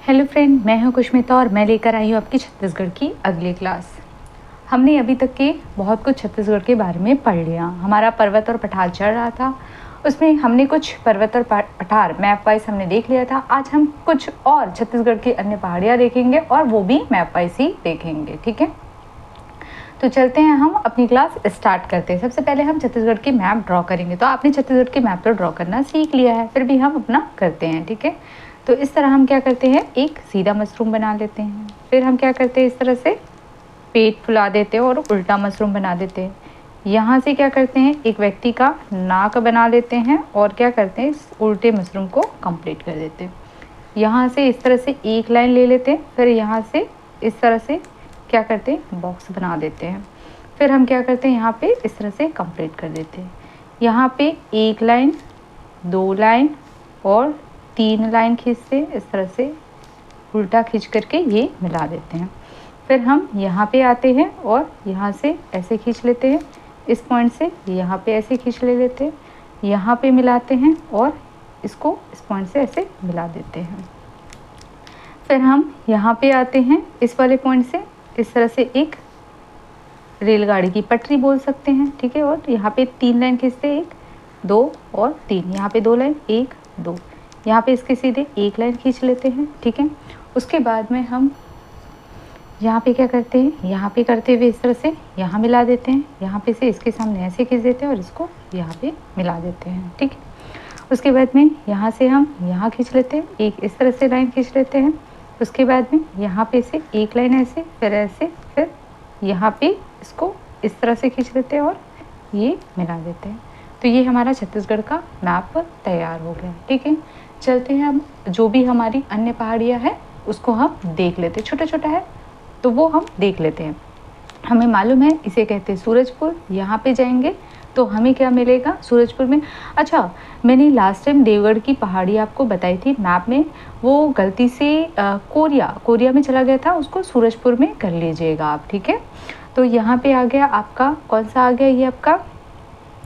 Hello friend, मैं हूं कुष्मिता और मैं लेकर आई हूं आपकी छत्तीसगढ़ की अगली क्लास। हमने अभी तक के बहुत कुछ छत्तीसगढ़ के बारे में पढ़ लिया। हमारा पर्वत और पठार चल रहा था, उसमें हमने कुछ पर्वत और पठार मैप वाइज हमने देख लिया था। आज हम कुछ और छत्तीसगढ़ की अन्य पहाड़ियाँ देखेंगे और वो भी मैप वाइज ही देखेंगे। ठीक है, तो चलते हैं, हम अपनी क्लास स्टार्ट करते हैं। सबसे पहले हम छत्तीसगढ़ की मैप ड्रॉ करेंगे। तो आपने छत्तीसगढ़ की मैप तो ड्रॉ करना सीख लिया है, फिर भी हम अपना करते हैं। ठीक है, तो इस तरह हम क्या करते हैं, एक सीधा मशरूम बना लेते हैं। फिर हम क्या करते हैं, इस तरह से पेट फुला देते हैं और उल्टा मशरूम बना देते हैं। यहाँ से क्या करते हैं, एक व्यक्ति का नाक बना लेते हैं और क्या करते हैं, इस उल्टे मशरूम को कंप्लीट कर देते हैं। यहाँ से इस तरह से एक लाइन ले लेते हैं, फिर यहाँ से इस तरह से क्या करते हैं, बॉक्स बना देते हैं। फिर हम क्या करते हैं, यहाँ पे इस तरह से कंप्लीट कर देते हैं। यहाँ पे एक लाइन, दो लाइन और तीन लाइन खींचते हैं, इस तरह से उल्टा खींच करके ये मिला देते हैं। फिर हम यहाँ पे आते हैं और यहाँ से ऐसे खींच लेते हैं, इस पॉइंट से यहाँ पे ऐसे खींच लेते हैं, यहाँ पे मिलाते हैं और इसको इस पॉइंट से ऐसे मिला देते हैं। फिर हम यहाँ पे आते हैं, इस वाले पॉइंट से इस तरह से एक रेलगाड़ी की पटरी बोल सकते हैं। ठीक है, और यहाँ पे तीन लाइन खींचते हैं, एक दो और तीन, यहाँ पे दो लाइन, एक दो, यहाँ पे इसके सीधे एक लाइन खींच लेते हैं। ठीक है, उसके बाद में हम यहाँ पे क्या करते हैं, यहाँ पे करते हुए इस तरह से यहाँ मिला देते हैं, यहाँ पे से इसके सामने ऐसे खींच देते हैं और इसको यहाँ पे मिला देते हैं। ठीक है, उसके बाद में यहाँ से हम यहाँ खींच लेते हैं, एक इस तरह से लाइन खींच लेते हैं। उसके बाद में यहाँ पे से एक लाइन ऐसे, फिर ऐसे, फिर यहाँ पे इसको इस तरह से खींच लेते हैं और ये मिला देते हैं। तो ये हमारा छत्तीसगढ़ का मैप तैयार हो गया। ठीक है, चलते हैं, हम जो भी हमारी अन्य पहाड़ियाँ हैं उसको हम देख लेते हैं। छोटा छोटा है तो वो हम देख लेते हैं। हमें मालूम है, इसे कहते हैं सूरजपुर। यहाँ पे जाएंगे तो हमें क्या मिलेगा सूरजपुर में। अच्छा, मैंने लास्ट टाइम देवगढ़ की पहाड़ी आपको बताई थी मैप में, वो गलती से कोरिया में चला गया था, उसको सूरजपुर में कर लीजिएगा आप। ठीक है, तो यहाँ पे आ गया आपका, कौन सा आ गया, ये आपका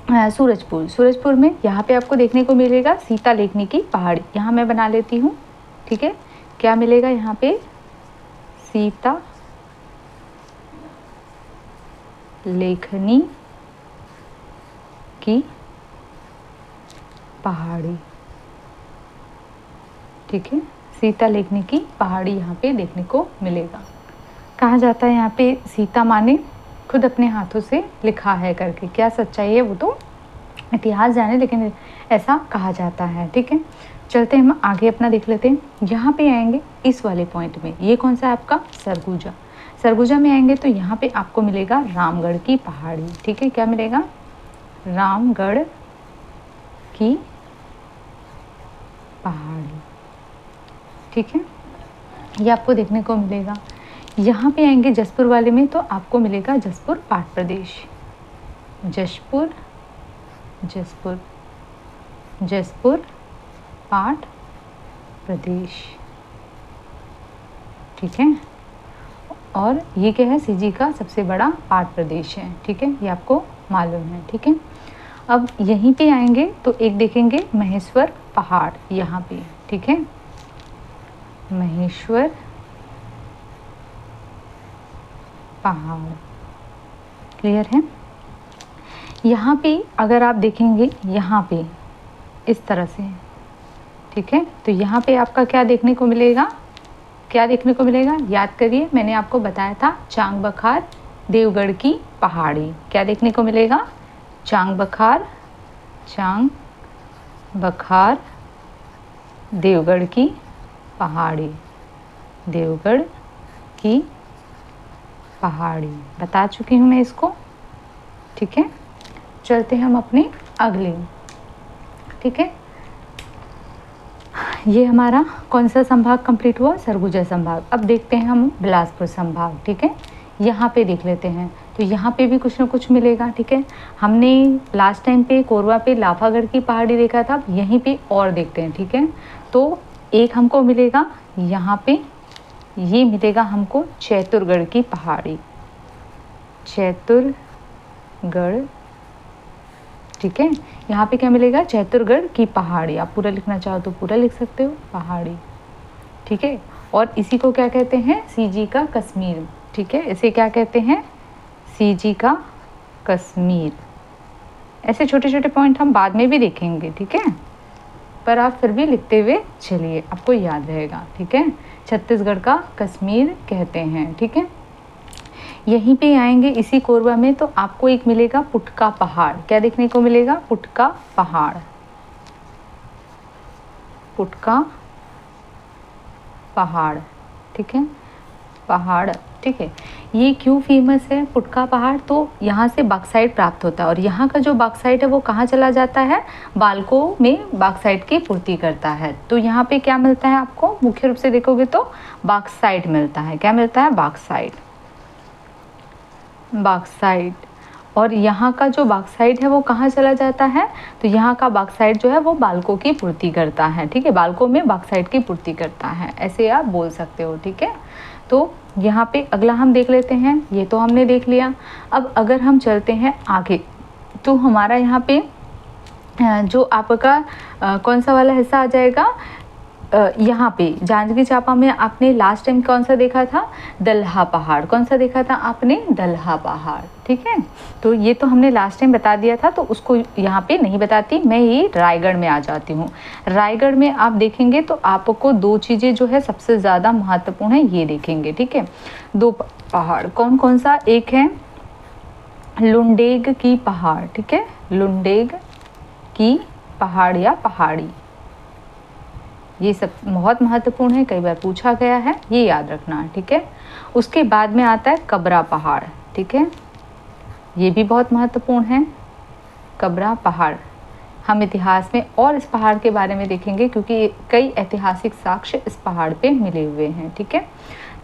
सूरजपुर में यहाँ पे आपको देखने को मिलेगा सीता लेखनी की पहाड़ी। यहाँ मैं बना लेती हूँ। ठीक है, क्या मिलेगा यहाँ पे, सीता लेखनी की पहाड़ी। ठीक है, सीता लेखनी की पहाड़ी यहाँ पे देखने को मिलेगा। कहा जाता है यहाँ पे सीता माँ ने खुद अपने हाथों से लिखा है करके। क्या सच्चाई है वो तो इतिहास जाने, लेकिन ऐसा कहा जाता है। ठीक है, चलते हैं, हम आगे अपना देख लेते हैं। यहाँ पे आएंगे इस वाले पॉइंट में, ये कौन सा है आपका, सरगुजा में आएंगे तो यहाँ पे आपको मिलेगा रामगढ़ की पहाड़ी। ठीक है, क्या मिलेगा, रामगढ़ की पहाड़ी। ठीक है, ये आपको देखने को मिलेगा। यहाँ पे आएंगे जसपुर वाले में तो आपको मिलेगा जसपुर पाट प्रदेश, जसपुर पाट प्रदेश। ठीक है, और ये क्या है, सिजी का सबसे बड़ा पाट प्रदेश है। ठीक है, ये आपको मालूम है। ठीक है, अब यहीं पे आएंगे तो एक देखेंगे महेश्वर पहाड़ यहाँ पे। ठीक है, महेश्वर पहाड़, क्लियर है। यहाँ पे अगर आप देखेंगे, यहाँ पे इस तरह से, ठीक है, तो यहाँ पे आपका क्या देखने को मिलेगा, याद करिए, मैंने आपको बताया था चांग बखार देवगढ़ की पहाड़ी। क्या देखने को मिलेगा, चांग बखार देवगढ़ की पहाड़ी, बता चुकी हूँ मैं इसको। ठीक है, चलते हैं हम अपने अगले। ठीक है, ये हमारा कौन सा संभाग कंप्लीट हुआ, सरगुजा संभाग। अब देखते हैं हम बिलासपुर संभाग। ठीक है, यहाँ पे देख लेते हैं, तो यहाँ पे भी कुछ ना कुछ मिलेगा। ठीक है, हमने लास्ट टाइम पे कोरवा पे लाफागढ़ की पहाड़ी देखा था, यहीं पे और देखते हैं। ठीक है, तो एक हमको मिलेगा यहाँ पे, ये मिलेगा हमको चैतुरगढ़ की पहाड़ी, चैतुरगढ़। ठीक है, यहाँ पे क्या मिलेगा, चैतुरगढ़ की पहाड़ी। आप पूरा लिखना चाहो तो पूरा लिख सकते हो, पहाड़ी। ठीक है, और इसी को क्या कहते हैं, सीजी का कश्मीर। ठीक है, इसे क्या कहते हैं, सीजी का कश्मीर। ऐसे छोटे छोटे पॉइंट हम बाद में भी देखेंगे। ठीक है, पर आप फिर भी लिखते हुए चलिए, आपको याद रहेगा। ठीक है, छत्तीसगढ़ का कश्मीर कहते हैं। ठीक है, यहीं पे आएंगे इसी कोरबा में तो आपको एक मिलेगा पुटका पहाड़। क्या देखने को मिलेगा, पुटका पहाड़, पुटका पहाड़। ठीक है, पहाड़। ठीक है, ये क्यों फेमस है पुटका पहाड़, तो यहाँ से बॉक्साइट प्राप्त होता है और यहाँ का जो बॉक्साइट है वो कहाँ चला जाता है, बाल्को में बॉक्साइट की पूर्ति करता है। तो यहाँ पे क्या मिलता है आपको, मुख्य रूप से देखोगे तो बॉक्साइट मिलता है। क्या मिलता है, बॉक्साइट, बॉक्साइट। और यहाँ का जो बॉक्साइट है वो कहाँ चला जाता है, तो यहाँ का बॉक्साइट जो है वो बाल्को की पूर्ति करता है। ठीक है, बाल्को में बॉक्साइट की पूर्ति करता है, ऐसे आप बोल सकते हो। ठीक है, तो यहाँ पे अगला हम देख लेते हैं, ये तो हमने देख लिया। अब अगर हम चलते हैं आगे तो हमारा यहाँ पे जो आपका कौन सा वाला हिस्सा आ जाएगा, यहाँ पे जांजगीर चांपा में आपने लास्ट टाइम कौन सा देखा था, दल्हा पहाड़। कौन सा देखा था आपने, दल्हा पहाड़। ठीक है, तो ये तो हमने लास्ट टाइम बता दिया था, तो उसको यहाँ पे नहीं बताती मैं, ये रायगढ़ में आ जाती हूँ। रायगढ़ में आप देखेंगे तो आपको दो चीज़ें जो है सबसे ज़्यादा महत्वपूर्ण है, ये देखेंगे। ठीक है, दो पहाड़ कौन कौन सा, एक है लुंडेग की पहाड़। ठीक है, लुंडेग की पहाड़ या पहाड़ी, ये सब बहुत महत्वपूर्ण है, कई बार पूछा गया है, ये याद रखना है। ठीक है, उसके बाद में आता है कबरा पहाड़। ठीक है, ये भी बहुत महत्वपूर्ण है, कबरा पहाड़। हम इतिहास में और इस पहाड़ के बारे में देखेंगे क्योंकि कई ऐतिहासिक साक्ष्य इस पहाड़ पे मिले हुए हैं। ठीक है,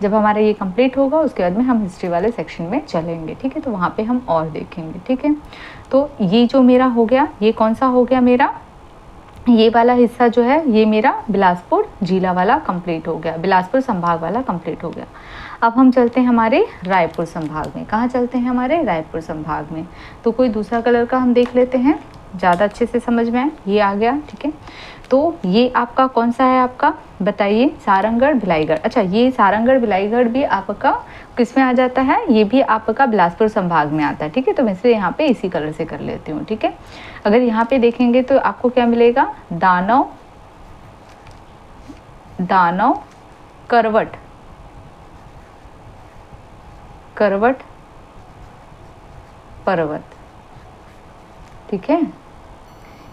जब हमारा ये कंप्लीट होगा उसके बाद में हम हिस्ट्री वाले सेक्शन में चलेंगे। ठीक है, तो वहाँ पे हम और देखेंगे। ठीक है, तो ये जो मेरा हो गया, ये कौन सा हो गया मेरा, ये वाला हिस्सा जो है ये मेरा बिलासपुर जिला वाला कंप्लीट हो गया, बिलासपुर संभाग वाला कंप्लीट हो गया। अब हम चलते हैं हमारे रायपुर संभाग में। कहाँ चलते हैं, हमारे रायपुर संभाग में। तो कोई दूसरा कलर का हम देख लेते हैं, ज़्यादा अच्छे से समझ में आए। ये आ गया। ठीक है, तो ये आपका कौन सा है, आपका बताइए, सारंगढ़ भिलाईगढ़। अच्छा, ये सारंगढ़ भिलाईगढ़ भी आपका किस में आ जाता है, ये भी आपका बिलासपुर संभाग में आता है। ठीक है, तो मैं इसे यहाँ पे इसी कलर से कर लेती हूँ। ठीक है, अगर यहाँ पे देखेंगे तो आपको क्या मिलेगा, दानव, दानव, करवट, करवट पर्वत। ठीक है,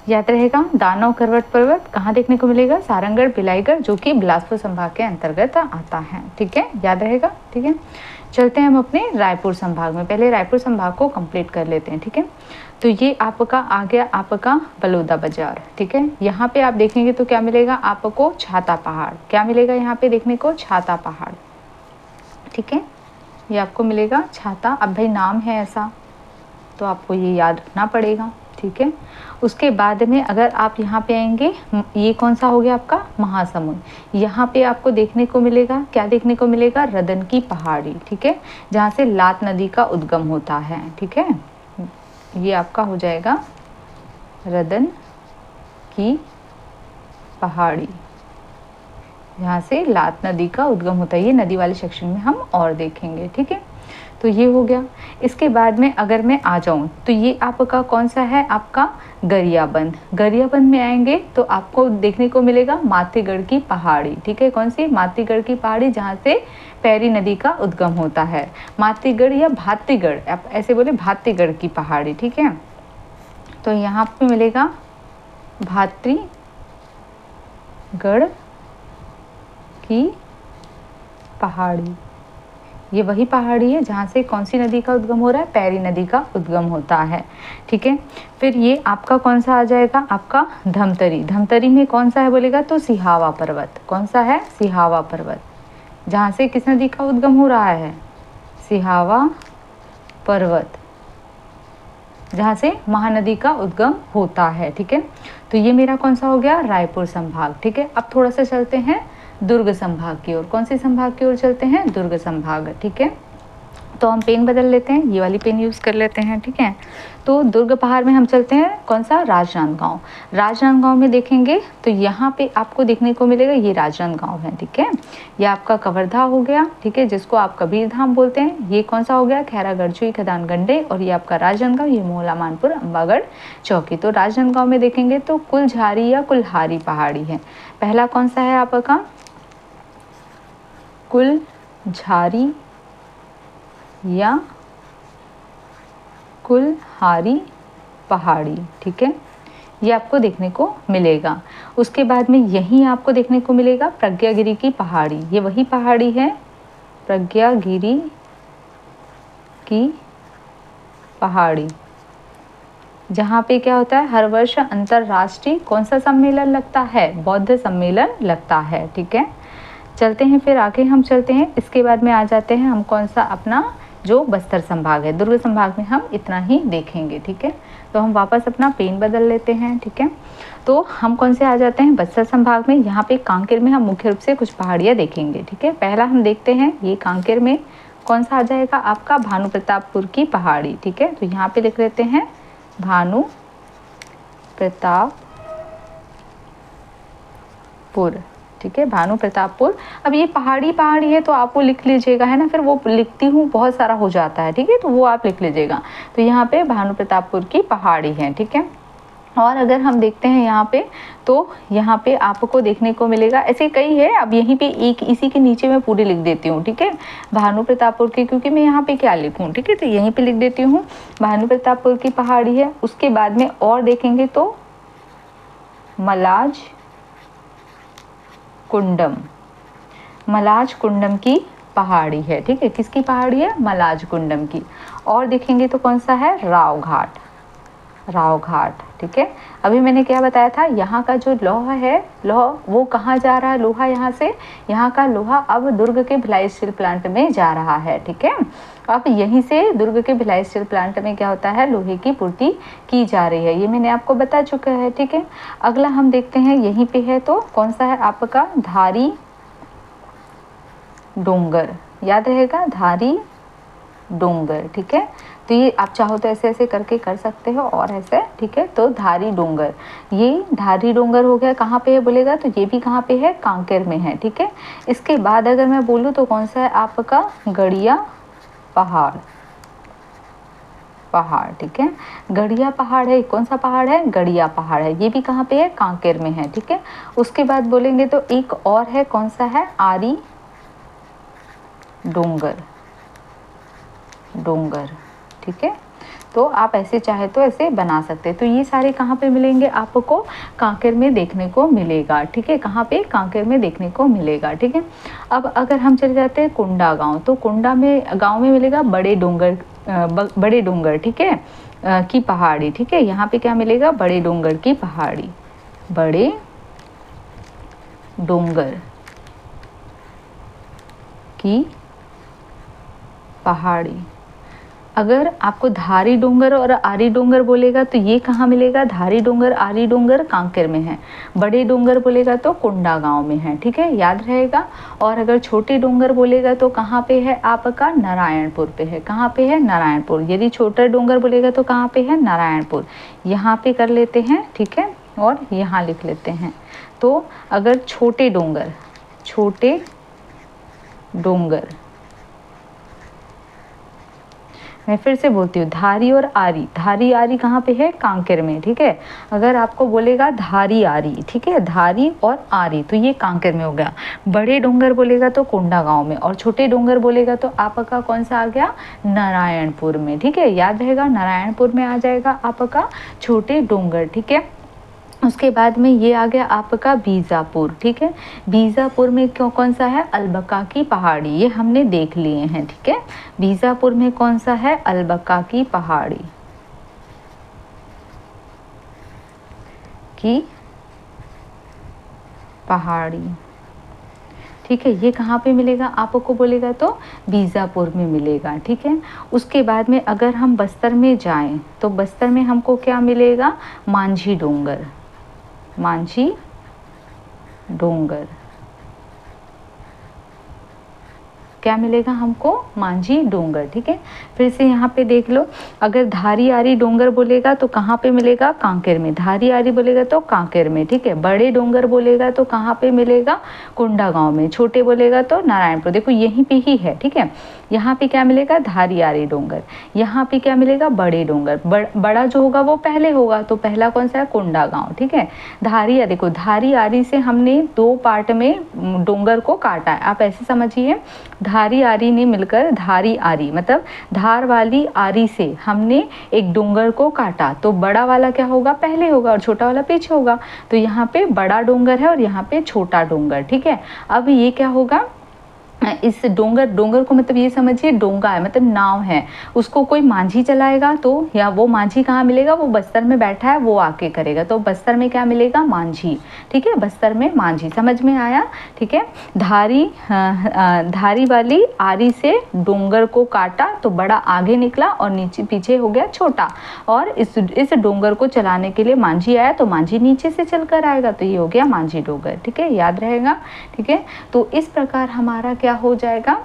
याद रहेगा, दानव, करवट पर्वत कहाँ देखने को मिलेगा, सारंगढ़ भिलाईगढ़, जो कि बिलासपुर संभाग के अंतर्गत आता है। ठीक है, याद रहेगा। ठीक है, चलते हैं हम अपने रायपुर संभाग में। पहले रायपुर संभाग को कंप्लीट कर लेते हैं। ठीक है, तो ये आपका आ गया आपका बलौदा बाजार। ठीक है, यहाँ पे आप देखेंगे तो क्या मिलेगा आपको, छाता पहाड़। क्या मिलेगा यहाँ पे देखने को, छाता पहाड़। ठीक है, ये आपको मिलेगा छाता। अब भाई नाम है ऐसा तो आपको ये याद रखना पड़ेगा। ठीक है, उसके बाद में अगर आप यहाँ पे आएंगे, ये कौन सा हो गया आपका, महासमुंद। यहाँ पे आपको देखने को मिलेगा, क्या देखने को मिलेगा, रदन की पहाड़ी। ठीक है, जहाँ से लात नदी का उद्गम होता है। ठीक है, ये आपका हो जाएगा रदन की पहाड़ी, जहाँ से लात नदी का उद्गम होता है। ये नदी वाले सेक्शन में हम और देखेंगे। ठीक है, तो ये हो गया। इसके बाद में अगर मैं आ जाऊँ तो ये आपका कौन सा है, आपका गरियाबंद। गरियाबंद में आएंगे तो आपको देखने को मिलेगा मातीगढ़ की पहाड़ी। ठीक है, कौन सी, मातीगढ़ की पहाड़ी, जहाँ से पैरी नदी का उद्गम होता है। मातीगढ़ या भातीगढ़, आप ऐसे बोले, भातीगढ़ की पहाड़ी। ठीक है, तो यहाँ पे मिलेगा भातीगढ़ की पहाड़ी। ये वही पहाड़ी है जहाँ से कौन सी नदी का उद्गम हो रहा है, पैरी नदी का उद्गम होता है। ठीक है, फिर ये आपका कौन सा आ जाएगा, आपका धमतरी। धमतरी में कौन सा है बोलेगा तो सिहावा पर्वत। कौन सा है, सिहावा पर्वत, जहाँ से किस नदी का उद्गम हो रहा है, सिहावा पर्वत, जहाँ से महानदी का उद्गम होता है। ठीक है, तो ये मेरा कौन सा हो गया, रायपुर संभाग। ठीक है, अब थोड़ा सा चलते हैं दुर्ग संभाग की ओर। कौन से संभाग की ओर चलते हैं, दुर्ग संभाग। ठीक है, तो हम पेन बदल लेते हैं, ये वाली पेन यूज़ कर लेते हैं, ठीक है। तो दुर्ग पहाड़ में हम चलते हैं, कौन सा, राजनांदगांव। राजनांदगांव में देखेंगे तो यहाँ पे आपको देखने को मिलेगा ये राजनांदगांव है, ठीक है। ये आपका कवर्धा हो गया, ठीक है, जिसको आप कबीर धाम बोलते हैं। ये कौन सा हो गया, खैरा गरजुई, खदान गंडे, और ये आपका राजनांदगांव, ये मोहला मानपुर, अम्बागढ़ चौकी। तो राजनांदगांव में देखेंगे तो कुलझारी या कुल्हारी पहाड़ी है। पहला कौन सा है आपका, कुलझारी या कुल्हारी पहाड़ी, ठीक है, ये आपको देखने को मिलेगा। उसके बाद में यहीं आपको देखने को मिलेगा प्रज्ञागिरी की पहाड़ी। ये वही पहाड़ी है, प्रज्ञागिरी की पहाड़ी, जहाँ पे क्या होता है, हर वर्ष अंतरराष्ट्रीय कौन सा सम्मेलन लगता है, बौद्ध सम्मेलन लगता है, ठीक है। चलते हैं फिर आगे, हम चलते हैं, इसके बाद में आ जाते हैं हम कौन सा, अपना जो बस्तर संभाग है। दुर्ग संभाग में हम इतना ही देखेंगे, ठीक है। तो हम वापस अपना पेन बदल लेते हैं, ठीक है। तो हम कौन से आ जाते हैं, बस्तर संभाग में। यहाँ पे कांकेर में हम मुख्य रूप से कुछ पहाड़ियाँ देखेंगे, ठीक है। पहला हम देखते हैं, ये कांकेर में कौन सा आ जाएगा आपका, भानु प्रतापपुर की पहाड़ी, ठीक है। तो यहाँ पे लिख लेते हैं भानु प्रतापपुर, ठीक है, भानु प्रतापपुर। अब ये पहाड़ी है तो आप वो लिख लीजिएगा, है ना, फिर वो लिखती हूँ बहुत सारा हो जाता है, ठीक है, तो वो आप लिख लीजिएगा। तो यहाँ पे भानु प्रतापपुर की पहाड़ी है, ठीक है। और अगर हम देखते हैं यहाँ पे, तो यहाँ पे आपको देखने को मिलेगा, ऐसे कई है, अब यहीं पे एक इसी के नीचे मैं पूरी लिख देती हूँ, ठीक है, भानु प्रतापपुर की, क्योंकि मैं यहाँ पे क्या लिखूँ, ठीक है, तो यहीं पे लिख देती हूँ भानु प्रतापपुर की पहाड़ी है। उसके बाद में और देखेंगे तो मलाज कुंडम, मलाज कुंडम की पहाड़ी है, ठीक है, किसकी पहाड़ी है, मलाज कुंडम की। और देखेंगे तो कौन सा है, राव घाट, राव घाट, ठीक है। अभी मैंने क्या बताया था, यहाँ का जो लोहा है, लोहा वो कहाँ जा रहा है, लोहा यहाँ से, यहाँ का लोहा अब दुर्ग के भिलाई स्टील प्लांट में जा रहा है, ठीक है। अब यहीं से दुर्ग के भिलाई स्टील प्लांट में क्या होता है, लोहे की पूर्ति की जा रही है, ये मैंने आपको बता चुका है, ठीक है। अगला हम देखते हैं, यहीं पे है तो कौन सा है आपका, धारी डोंगर, याद रहेगा, धारी डोंगर, ठीक है। तो ये आप चाहो तो ऐसे ऐसे करके कर सकते हो, और ऐसे, ठीक है। तो धारी डोंगर, ये धारी डोंगर हो गया, कहाँ पे है बोलेगा तो ये भी कहाँ पे है, कांकेर में है, ठीक है। इसके बाद अगर मैं बोलूँ तो कौन सा है आपका, गड़िया पहाड़, ठीक है, गड़िया पहाड़ है, कौन सा पहाड़ है, गड़िया पहाड़ है, ये भी कहाँ पे है, कांकेर में है, ठीक है। उसके बाद बोलेंगे तो एक और है, कौन सा है, आरी डोंगर, ठीक है। तो आप ऐसे चाहे तो ऐसे बना सकते हैं। तो ये सारे कहाँ पे मिलेंगे आपको, कांकेर में देखने को मिलेगा, ठीक है, कहाँ पे, कांकेर में देखने को मिलेगा, ठीक है। अब अगर हम चले जाते हैं कुंडा गांव, तो कुंडा में गांव में मिलेगा बड़े डोंगर, ठीक है, की पहाड़ी, ठीक है। यहाँ पे क्या मिलेगा, बड़े डोंगर की पहाड़ी, बड़े डोंगर की पहाड़ी। अगर आपको धारी डोंगर और आरी डोंगर बोलेगा तो ये कहाँ मिलेगा, धारी डोंगर, आरी डोंगर कांकेर में है। बड़े डोंगर बोलेगा तो कुंडा गांव में है, ठीक है, याद रहेगा। और अगर छोटे डोंगर बोलेगा तो कहाँ पे है आपका, नारायणपुर पे है, कहाँ पे है, नारायणपुर। यदि छोटा डोंगर बोलेगा तो कहाँ पे है, नारायणपुर। यहाँ पे कर लेते हैं, ठीक है, और यहाँ लिख लेते हैं। तो अगर छोटे डोंगर मैं फिर से बोलती हूँ, धारी और आरी, धारी आरी कहाँ पे है, कांकेर में, ठीक है। अगर आपको बोलेगा धारी आरी, ठीक है, धारी और आरी, तो ये कांकेर में हो गया। बड़े डोंगर बोलेगा तो कोंडा गांव में, और छोटे डोंगर बोलेगा तो आपका कौन सा आ गया, नारायणपुर में, ठीक है, याद रहेगा, नारायणपुर में आ जाएगा आपका छोटे डोंगर, ठीक है। उसके बाद में ये आ गया आपका बीजापुर, ठीक है। बीजापुर में कौन सा है, अलबक्का की पहाड़ी, ये हमने देख लिए हैं, ठीक है। बीजापुर में कौन सा है, अलबक्का की पहाड़ी ठीक है। ये कहाँ पे मिलेगा आपको बोलेगा तो बीजापुर में मिलेगा, ठीक है। उसके बाद में अगर हम बस्तर में जाएं तो बस्तर में हमको क्या मिलेगा, मांझी क्या मिलेगा हमको? मांझी डोंगर। ठीक है, फिर से यहाँ पे देख लो, अगर धारी आरी डोंगर बोलेगा तो कहाँ पे मिलेगा? कांकेर में। धारी आरी बोलेगा तो कांकेर में। ठीक है, बड़े डोंगर बोलेगा तो कहाँ पे मिलेगा? कोंडागांव में। छोटे बोलेगा तो नारायणपुर। देखो यहीं पे ही है। ठीक है, यहाँ पे क्या मिलेगा? धारी आरी डोंगर। यहाँ पे क्या मिलेगा? बड़े डोंगर। बड़ा जो होगा वो पहले होगा, तो पहला कौन सा है? कोंडागांव। ठीक है, धारी, देखो धारी आरी से हमने 2 पार्ट में डोंगर को काटा है। आप ऐसे समझिए, धारी आरी ने मिलकर धारी आरी, मतलब धार वाली आरी से हमने एक डोंगर को काटा, तो बड़ा वाला क्या होगा? पहले होगा और छोटा वाला पीछे होगा। तो यहाँ पे बड़ा डोंगर है और यहाँ पे छोटा डोंगर। ठीक है, अब ये क्या होगा? इस डोंगर को मतलब ये समझिए डोंगा है, मतलब नाव है, उसको कोई मांझी चलाएगा तो, या वो मांझी कहाँ मिलेगा? वो बस्तर में बैठा है, वो आके करेगा, तो बस्तर में क्या मिलेगा? मांझी। ठीक है, बस्तर में मांझी। समझ में आया? ठीक है, धारी वाली आरी से डोंगर को काटा तो बड़ा आगे निकला और नीचे पीछे हो गया छोटा, और इस डोंगर को चलाने के लिए मांझी आया तो मांझी नीचे से चलकर आएगा, तो ये हो गया मांझी डोंगर। ठीक है, याद रहेगा। ठीक है, तो इस प्रकार हमारा क्या हो जाएगा?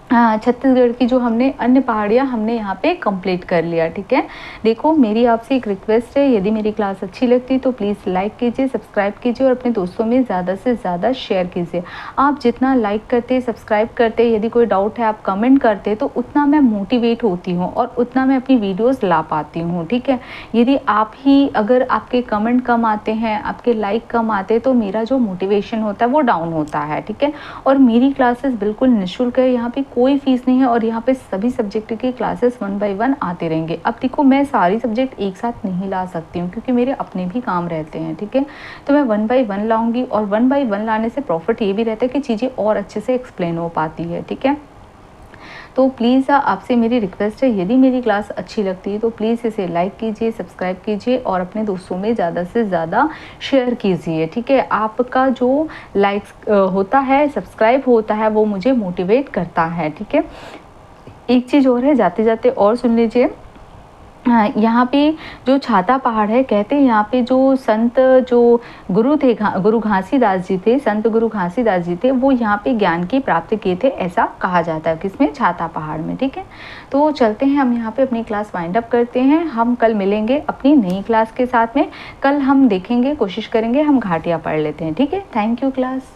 छत्तीसगढ़ की जो हमने अन्य पहाड़ियाँ हमने यहाँ पे कंप्लीट कर लिया। ठीक है, देखो मेरी आपसे एक रिक्वेस्ट है, यदि मेरी क्लास अच्छी लगती तो प्लीज़ लाइक कीजिए, सब्सक्राइब कीजिए और अपने दोस्तों में ज़्यादा से ज़्यादा शेयर कीजिए। आप जितना लाइक करते, सब्सक्राइब करते, यदि कोई डाउट है आप कमेंट करते, तो उतना मैं मोटिवेट होती हूँ और उतना मैं अपनी वीडियोज़ ला पाती हूँ। ठीक है, यदि आप ही अगर आपके कमेंट कम आते हैं, आपके लाइक कम आते, तो मेरा जो मोटिवेशन होता है वो डाउन होता है। ठीक है, और मेरी क्लासेस बिल्कुल निःशुल्क है, यहाँ पे कोई फीस नहीं है और यहाँ पे सभी सब्जेक्ट की क्लासेस 1 बाय 1 आते रहेंगे। अब देखो मैं सारी सब्जेक्ट एक साथ नहीं ला सकती हूँ क्योंकि मेरे अपने भी काम रहते हैं। ठीक है, तो मैं 1 बाय 1 लाऊंगी और 1 बाय 1 लाने से प्रॉफिट ये भी रहता है कि चीज़ें और अच्छे से एक्सप्लेन हो पाती है। ठीक है, तो प्लीज़ आपसे मेरी रिक्वेस्ट है, यदि मेरी क्लास अच्छी लगती है तो प्लीज़ इसे लाइक कीजिए, सब्सक्राइब कीजिए और अपने दोस्तों में ज़्यादा से ज़्यादा शेयर कीजिए। ठीक है, आपका जो लाइक्स होता है, सब्सक्राइब होता है, वो मुझे मोटिवेट करता है। ठीक है, एक चीज़ और है, जाते जाते और सुन लीजिए। यहाँ पे जो छाता पहाड़ है, कहते हैं यहाँ पे जो संत जो गुरु थे, गुरु घासीदास जी थे, संत गुरु घासीदास जी थे, वो यहाँ पे ज्ञान की प्राप्ति किए थे, ऐसा कहा जाता है। किसमें? छाता पहाड़ में। ठीक है, तो चलते हैं हम यहाँ पे अपनी क्लास वाइंड अप करते हैं। हम कल मिलेंगे अपनी नई क्लास के साथ में। कल हम देखेंगे, कोशिश करेंगे हम घाटियाँ पढ़ लेते हैं। ठीक है, थैंक यू क्लास।